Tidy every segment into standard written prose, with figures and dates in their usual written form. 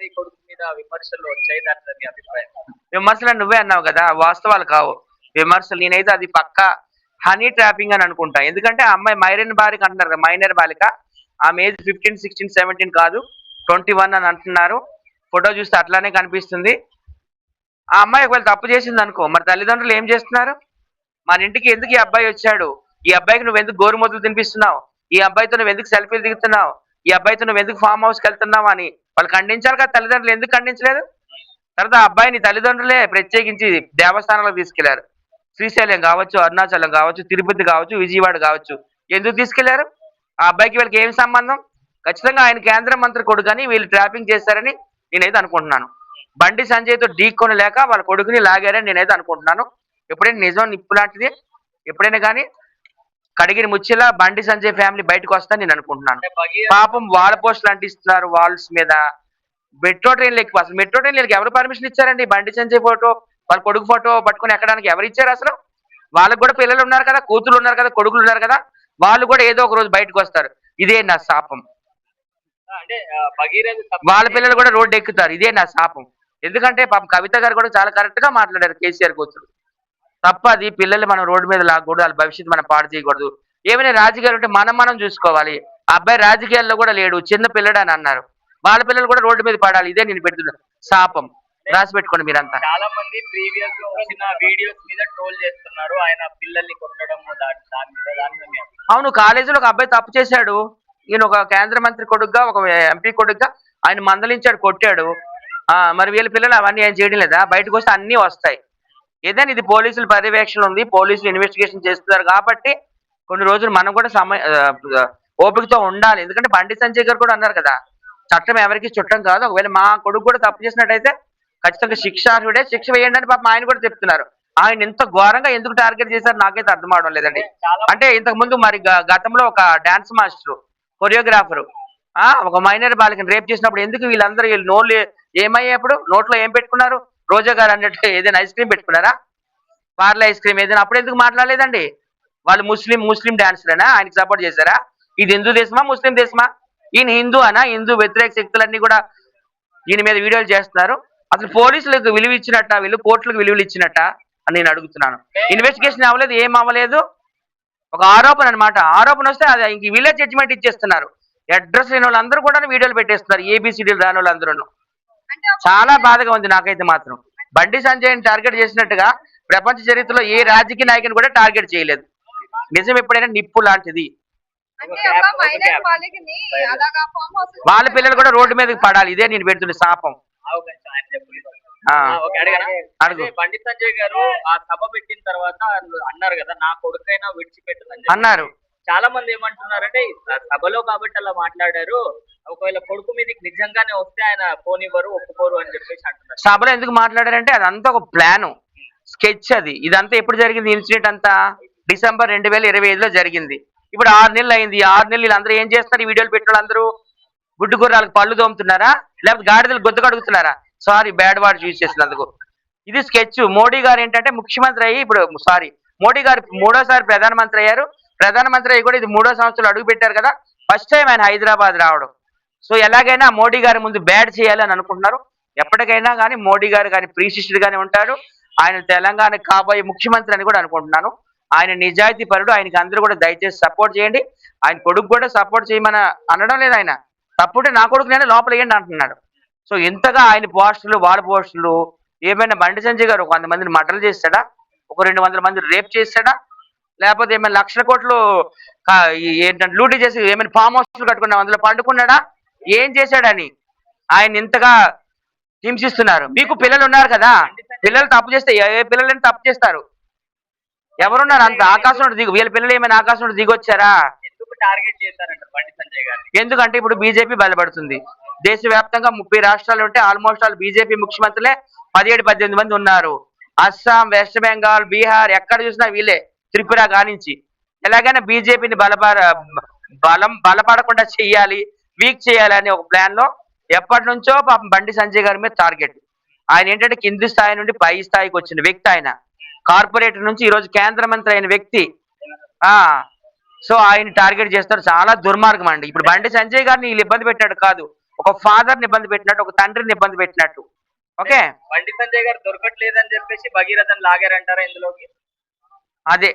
కొడుకు మీద విమర్శలు వచ్చాయి. దాని మీద మీ అభిప్రాయం? విమర్శలు నువ్వే అన్నావు కదా, వాస్తవాలు కావు విమర్శలు. నేనైతే అది పక్కా హనీ ట్రాపింగ్ అని అనుకుంటా. ఎందుకంటే ఆ అమ్మాయి మైనర్ బాలిక అంటున్నారు కదా, మైనర్ బాలిక. ఆమె ఏజ్ 15, 16, 17 కాదు, 21 అని అంటున్నారు. ఫోటో చూస్తే అట్లానే కనిపిస్తుంది. ఆ అమ్మాయి ఒకవేళ తప్పు చేసింది అనుకో, మరి తల్లిదండ్రులు ఏం చేస్తున్నారు? మన ఇంటికి ఎందుకు ఈ అబ్బాయి వచ్చాడు, ఈ అబ్బాయికి నువ్వు ఎందుకు గోరుముద్దలు తినిపిస్తున్నావు, ఈ అబ్బాయితో నువ్వు ఎందుకు సెల్ఫీలు దిగుతున్నావు, ఈ అబ్బాయితో నువ్వు ఎందుకు ఫామ్ హౌస్కి వెళ్తున్నావు అని వాళ్ళు ఖండించాలి కదా. తల్లిదండ్రులు ఎందుకు ఖండించలేదు? తర్వాత ఆ అబ్బాయిని తల్లిదండ్రులే ప్రత్యేకించి దేవస్థానాలకు తీసుకెళ్లారు. శ్రీశైలం కావచ్చు, అరుణాచలం కావచ్చు, తిరుపతి కావచ్చు, విజయవాడ కావచ్చు. ఎందుకు తీసుకెళ్లారు? ఆ అబ్బాయికి వీళ్ళకి ఏం సంబంధం? ఖచ్చితంగా ఆయన కేంద్ర మంత్రి కొడుకని వీళ్ళు ట్రాపింగ్ చేశారని నేనైతే అనుకుంటున్నాను. బండి సంజయ్తో ఢీకొని లేక వాళ్ళ కొడుకుని లాగారని నేనైతే అనుకుంటున్నాను. ఎప్పుడైనా నిజం నిప్పు లాంటిది, ఎప్పుడైనా కానీ కడిగిన ముచ్చిలా బండి సంజయ్ ఫ్యామిలీ బయటకు వస్తా నేను అనుకుంటున్నాను. పాపం వాళ్ళ పోస్టులు అంటిస్తున్నారు వాల్స్ మీద. మెట్రో ట్రైన్లు ఎక్కువ, అసలు మెట్రో ట్రైన్లకి ఎవరు పర్మిషన్ ఇచ్చారండి? బండి సంజయ్ ఫోటో, వాళ్ళ కొడుకు ఫోటో పట్టుకుని ఎక్కడానికి ఎవరు ఇచ్చారు అసలు? వాళ్ళకు కూడా పిల్లలు ఉన్నారు కదా, కూతురు ఉన్నారు కదా, కొడుకులు ఉన్నారు కదా, వాళ్ళు కూడా ఏదో ఒక రోజు బయటకు వస్తారు. ఇదే నా శాపం. వాళ్ళ పిల్లలు కూడా రోడ్డు ఎక్కుతారు. ఇదే నా శాపం. ఎందుకంటే పాపం కవిత గారు కూడా చాలా కరెక్ట్ గా మాట్లాడారు. కేసీఆర్ కూతురు తప్పది. పిల్లలు మనం రోడ్డు మీద లాగకూడదు, వాళ్ళ భవిష్యత్తు మనం పాడు చేయకూడదు. ఏమైనా రాజకీయాలు ఉంటే మనం చూసుకోవాలి. ఆ అబ్బాయి రాజకీయాల్లో కూడా లేడు, చిన్న పిల్లడు అని అన్నారు. వాళ్ళ పిల్లలు కూడా రోడ్డు మీద పడాలి. ఇదే నేను పెడుతున్నా శాపం. రాసి పెట్టుకోండి మీరంతా. చాలా మంది ప్రీవియస్ గా వచ్చిన వీడియోస్ మీద ట్రోల్ చేస్తున్నారు ఆయన పిల్లల్ని కొట్టడం. అవును, కాలేజీలో ఒక అబ్బాయి తప్పు చేశాడు. ఈయన ఒక కేంద్ర మంత్రి కొడుకుగా, ఒక ఎంపీ కొడుకుగా ఆయన మందలించాడు, కొట్టాడు. మరి వీళ్ళ పిల్లలు అవన్నీ ఏం చేయడం లేదా? బయటకు వస్తే అన్నీ వస్తాయి. ఏదైనా ఇది పోలీసుల పర్యవేక్షణ ఉంది, పోలీసులు ఇన్వెస్టిగేషన్ చేస్తున్నారు కాబట్టి కొన్ని రోజులు మనం కూడా ఓపికతో ఉండాలి. ఎందుకంటే బండి సంజయ్ గారు కూడా అన్నారు కదా, చట్టం ఎవరికి చుట్టం కాదు. ఒకవేళ మా కొడుకు కూడా తప్పు చేసినట్టయితే ఖచ్చితంగా శిక్షార్హుడే, శిక్ష వేయండి అని పాపం ఆయన కూడా చెప్తున్నారు. ఆయన ఇంత ఘోరంగా ఎందుకు టార్గెట్ చేశారు నాకైతే అర్థం అవడం లేదండి. అంటే ఇంతకు ముందు మరి గతంలో ఒక డాన్స్ మాస్టర్, కొరియోగ్రాఫరు ఒక మైనర్ బాలికని రేప్ చేసినప్పుడు ఎందుకు వీళ్ళందరూ వీళ్ళు నోళ్ళు ఏమయ్యేప్పుడు నోట్లో ఏం పెట్టుకున్నారు? రోజా గారు అన్నట్టు ఏదైనా ఐస్ క్రీమ్ పెట్టుకున్నారా? పార్లే ఐస్ క్రీమ్ ఏదైనా? అప్పుడు ఎందుకు మాట్లాడలేదండి? వాళ్ళు ముస్లిం డాన్సరేనా? ఆయనకి సపోర్ట్ చేశారా? ఇది హిందూ దేశమా, ముస్లిం దేశమా? ఈయన హిందూ అనా? హిందూ వ్యతిరేక శక్తులన్నీ కూడా ఈయన మీద వీడియోలు చేస్తున్నారు. అసలు పోలీసులకు విలువ ఇచ్చినట్ట, వీళ్ళు కోర్టులకు విలువలు ఇచ్చినట్ట అని నేను అడుగుతున్నాను. ఇన్వెస్టిగేషన్ అవ్వలేదు, ఏం అవ్వలేదు. ఒక ఆరోపణ అనమాట. ఆరోపణ వస్తే అది ఇంక వీళ్ళే జడ్జిమెంట్ ఇచ్చేస్తున్నారు. అడ్రస్ లేని వాళ్ళందరూ కూడా వీడియోలు పెట్టేస్తున్నారు, ఏబిసిడీలు రాని వాళ్ళందరూ. చాలా బాధగా ఉంది నాకైతే మాత్రం. బండి సంజయ్ని టార్గెట్ చేసినట్టుగా ప్రపంచ చరిత్రలో ఏ రాజకీయ నాయకుని కూడా టార్గెట్ చేయలేదు. నిజం ఎప్పుడైనా నిప్పు లాంటిది. వాళ్ళ పిల్లలు కూడా రోడ్డు మీదకి పడాలి. ఇదే నేను పెడుతున్న శాపం. బండి సంజయ్ గారు ఆ సభ పెట్టిన తర్వాత అన్నారు కదా, నా కొడుకైనా విడిచిపెట్టదని అన్నారు. చాలా మంది ఏమంటున్నారంటే సభలో కాబట్టి అలా మాట్లాడారు, ఒకవేళ కొడుకు మీదకి నిజంగానే వస్తే ఆయన పోనివ్వరు, ఒప్పుకోరు అని చెప్పేసి అంటున్నారు. సభలో ఎందుకు మాట్లాడారంటే అదంతా ఒక ప్లాను, స్కెచ్ అది. ఇదంతా ఎప్పుడు జరిగింది? ఇన్సిడెంట్ అంతా డిసెంబర్ 2025లో జరిగింది. ఇప్పుడు 6 నెలలు అయింది. 6 నెలలు వీళ్ళందరూ ఏం చేస్తున్నారు? ఈ వీడియోలు పెట్టిన వాళ్ళందరూ గుడ్డు గుర్రాలకు పళ్ళు తోముతున్నారా, లేకపోతే గాడిదలు గొద్దు కడుగుతున్నారా? సారీ, బ్యాడ్ వర్డ్ యూజ్ చేసినందుకు. ఇది స్కెచ్. మోడీ గారు ఏంటంటే ముఖ్యమంత్రి అయ్యి ఇప్పుడు మోడీ గారు 3వ సారి ప్రధానమంత్రి అయ్యారు. ప్రధానమంత్రి అయ్యి కూడా ఇది 3వ సంవత్సరంలో అడుగు పెట్టారు కదా, ఫస్ట్ టైం ఆయన హైదరాబాద్ రావడం. సో ఎలాగైనా మోడీ గారి ముందు బ్యాడ్ చేయాలని అనుకుంటున్నారు. ఎప్పటికైనా కానీ మోడీ గారు కానీ ప్రీశిష్యుడుగానే ఉంటాడు. ఆయన తెలంగాణ కాబోయే ముఖ్యమంత్రి అని కూడా అనుకుంటున్నాను. ఆయన నిజాయితీ పరుడు. ఆయనకి అందరూ కూడా దయచేసి సపోర్ట్ చేయండి. ఆయన కొడుకు కూడా సపోర్ట్ చేయమని అనడం లేదు. ఆయన తప్పుంటే నా కొడుకు నేను లోపల వేయండి అంటున్నాడు. సో ఇంతగా ఆయన పోస్టులు, వాళ్ళ పోస్టులు ఏమైనా బండి సంజయ్ గారు 100 మందిని మర్డర్ చేస్తాడా? ఒక 200 మంది రేప్ చేస్తాడా? లేకపోతే ఏమైనా లక్షల కోట్లు ఏంటంటే లూటీ చేసి ఏమైనా ఫామ్ హౌస్లు కట్టుకున్నా అందులో పండుకున్నాడా? ఏం చేశాడని ఆయన ఇంతగా హింసిస్తున్నారు. మీకు పిల్లలు ఉన్నారు కదా, పిల్లలు తప్పు చేస్తే ఏ పిల్లలని తప్పు చేస్తారు? ఎవరున్నారు అంత ఆకాశం దిగు? వీళ్ళ పిల్లలు ఏమైనా ఆకాశం దిగొచ్చారా? ఎందుకంటే ఇప్పుడు బీజేపీ బలపడుతుంది. దేశవ్యాప్తంగా 30 రాష్ట్రాలు ఉంటే ఆల్మోస్ట్ ఆల్ బీజేపీ ముఖ్యమంత్రులే 17-18 మంది ఉన్నారు. అస్సాం, వెస్ట్ బెంగాల్, బీహార్ ఎక్కడ చూసినా వీళ్ళే, త్రిపుర కానించి. ఎలాగైనా బీజేపీని బలపడకుండా చెయ్యాలి, వీక్ చేయాలి అనే ఒక ప్లాన్ లో ఎప్పటి నుంచో పాపం బండి సంజయ్ గారి మీద టార్గెట్. ఆయన ఏంటంటే కింది స్థాయి నుండి పై స్థాయికి వచ్చిన వ్యక్తి. ఆయన కార్పొరేటర్ నుంచి ఈరోజు కేంద్ర మంత్రి అయిన వ్యక్తి. సో ఆయన టార్గెట్ చేస్తారు. చాలా దుర్మార్గం అండి. ఇప్పుడు బండి సంజయ్ గారిని వీళ్ళు ఇబ్బంది పెట్టాడు కాదు, ఒక ఫాదర్ ని ఇబ్బంది పెట్టినట్టు, ఒక తండ్రిని ఇబ్బంది పెట్టినట్టు. ఓకే, బండి సంజయ్ గారు దొరకట్లేదని చెప్పేసి భగీరథని లాగారంటారా ఇందులోకి? అదే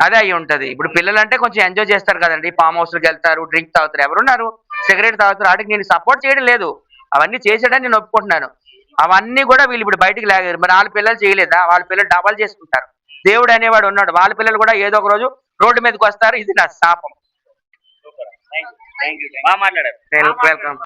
అదే అయి ఉంటది. ఇప్పుడు పిల్లలు అంటే కొంచెం ఎంజాయ్ చేస్తారు కదండి, ఫామ్ హౌస్ కి వెళ్తారు, డ్రింక్ తాగుతారు, ఎవరున్నారు సిగరెట్ తాగుతారు. వాటికి నేను సపోర్ట్ చేయడం లేదు, అవన్నీ చేసాడని నేను ఒప్పుకుంటున్నాను. అవన్నీ కూడా వీళ్ళు ఇప్పుడు బయటికి లాగారు. మరి వాళ్ళ పిల్లలు చేయలేదా? వాళ్ళ పిల్లలు డబల్ చేసుకుంటారు. దేవుడు అనేవాడు ఉన్నాడు, వాళ్ళ పిల్లలు కూడా ఏదో ఒక రోజు రోడ్డు మీదకి వస్తారు. ఇది నా శాపం. బాగా మాట్లాడారు. వెల్కమ్.